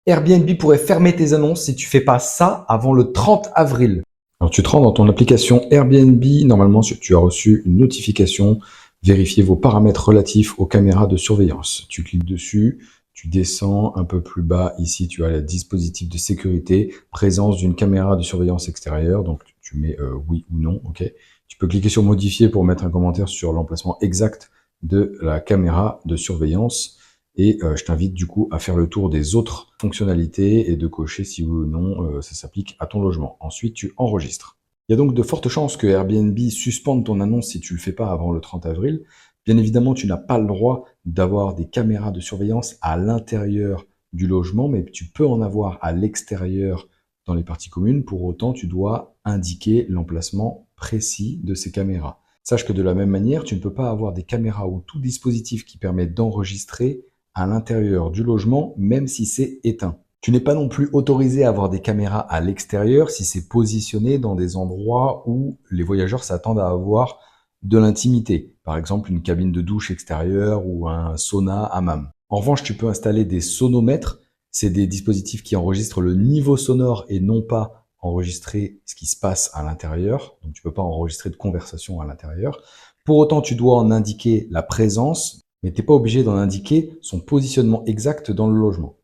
Airbnb pourrait fermer tes annonces si tu fais pas ça avant le 30 avril. Alors tu te rends dans ton application Airbnb, normalement tu as reçu une notification, vérifier vos paramètres relatifs aux caméras de surveillance. Tu cliques dessus, tu descends un peu plus bas, ici tu as le dispositif de sécurité, présence d'une caméra de surveillance extérieure, donc tu mets oui ou non, ok. Tu peux cliquer sur modifier pour mettre un commentaire sur l'emplacement exact de la caméra de surveillance. Et je t'invite du coup à faire le tour des autres fonctionnalités et de cocher si oui ou non ça s'applique à ton logement. Ensuite, tu enregistres. Il y a donc de fortes chances que Airbnb suspende ton annonce si tu ne le fais pas avant le 30 avril. Bien évidemment, tu n'as pas le droit d'avoir des caméras de surveillance à l'intérieur du logement, mais tu peux en avoir à l'extérieur dans les parties communes. Pour autant, tu dois indiquer l'emplacement précis de ces caméras. Sache que de la même manière, tu ne peux pas avoir des caméras ou tout dispositif qui permet d'enregistrer à l'intérieur du logement, même si c'est éteint. Tu n'es pas non plus autorisé à avoir des caméras à l'extérieur si c'est positionné dans des endroits où les voyageurs s'attendent à avoir de l'intimité. Par exemple, une cabine de douche extérieure ou un sauna hammam. En revanche, tu peux installer des sonomètres. C'est des dispositifs qui enregistrent le niveau sonore et non pas enregistrer ce qui se passe à l'intérieur. Donc, tu ne peux pas enregistrer de conversation à l'intérieur. Pour autant, tu dois en indiquer la présence, mais tu n'es pas obligé d'en indiquer son positionnement exact dans le logement.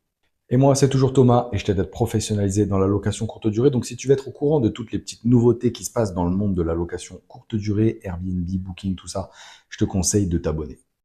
Et moi, c'est toujours Thomas et je t'aide à te professionnaliser dans la location courte durée. Donc, si tu veux être au courant de toutes les petites nouveautés qui se passent dans le monde de la location courte durée, Airbnb, Booking, tout ça, je te conseille de t'abonner.